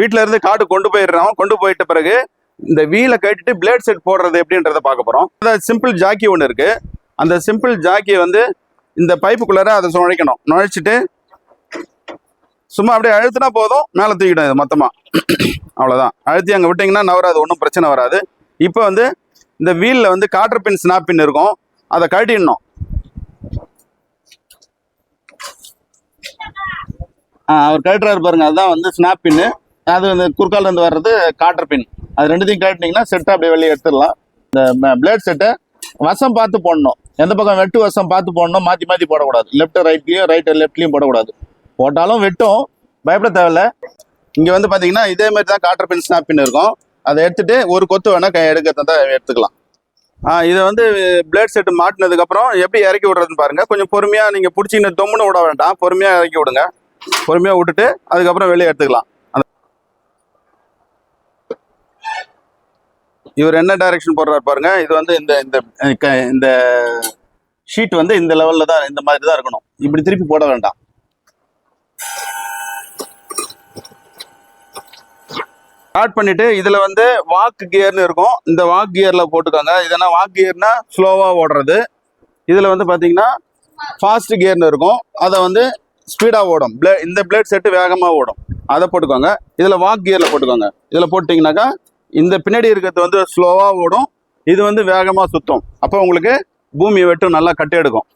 வீட்டுல இருந்து காடு கொண்டு போயிடுறோம். கொண்டு போயிட்ட பிறகு இந்த வீலை கட்டிட்டு பிளேட் செட் போடுறது எப்படின்றத பார்க்க போறோம். சிம்பிள் ஜாக்கி ஒன்று இருக்கு. அந்த சிம்பிள் ஜாக்கியை வந்து இந்த பைப்புக்குள்ளார அதை நுழைக்கணும். நுழைச்சிட்டு சும்மா அப்படியே அழுத்தினா போதும், மேலே தூக்கிடும் இது மொத்தமா. அவ்வளோதான். அழுத்தி அங்கே விட்டிங்கன்னா நவராது, ஒன்றும் பிரச்சனை வராது. இப்போ வந்து இந்த வீலில் வந்து காட்டர் பின் ஸ்னாப் பின் இருக்கும், அதை கழட்டிடணும். அவர் கழட்டுறாரு பாருங்க, அதுதான் வந்து ஸ்னாப் பின்னு. அது வந்து குறுக்கால இருந்து வர்றது காட்டர் பின். அது ரெண்டுத்தையும் கழட்டினீங்கன்னா செட்டை அப்படியே வெளியே எடுத்துடலாம். இந்த பிளேட் செட்டை வசம் பார்த்து போடணும். எந்த பக்கம் வெட்டு வசம் பார்த்து போடணும், மாற்றி மாற்றி போடக்கூடாது. லெஃப்ட் ரைட்லையும் ரைட்டு லெஃப்ட்லையும் போடக்கூடாது. போட்டாலும் வெட்டும், பயப்பட தேவையில்ல. இங்கே வந்து பார்த்தீங்கன்னா இதே மாதிரி தான் காட்டர் பின் ஸ்னாப் பின் இருக்கும். அதை எடுத்துட்டு ஒரு கொத்து வேணால் எடுக்கிறதா எடுத்துக்கலாம். இதை வந்து பிளேட் செட்டு மாட்டினதுக்கப்புறம் எப்படி இறக்கி விடுறதுன்னு பாருங்கள். கொஞ்சம் பொறுமையாக நீங்கள் பிடிச்சின்னு தொம்முன்னு விட வேண்டாம், பொறுமையாக இறக்கி விடுங்க. பொறுமையாக விட்டுட்டு அதுக்கப்புறம் வெளியே எடுத்துக்கலாம். இவர் என்ன டைரக்ஷன் போடுறாரு பாருங்க. இது வந்து இந்த ஷீட் வந்து இந்த லெவலில் தான், இந்த மாதிரி தான் இருக்கணும். இப்படி திருப்பி போட வேண்டாம். ஸ்டார்ட் பண்ணிட்டு இதுல வந்து வாக் கியர்னு இருக்கும். இந்த வாக் கியர்ல போட்டுக்கோங்க. இதெல்லாம் வாக் கியர்னா ஸ்லோவா ஓடுறது. இதுல வந்து பாத்தீங்கன்னா ஃபாஸ்ட் கியர்னு இருக்கும், அதை வந்து ஸ்பீடா ஓடும். இந்த பிளேட் செட்டு வேகமா ஓடும், அதை போட்டுக்கோங்க. இதுல வாக் கியர்ல போட்டுக்கோங்க. இதுல போட்டிங்கனாக்கா இந்த பின்னாடி இருக்கிறது வந்து ஸ்லோவா ஓடும், இது வந்து வேகமா சுத்தும். அப்போ உங்களுக்கு பூமியை வெட்டும் நல்லா கட்டி எடுக்கும்.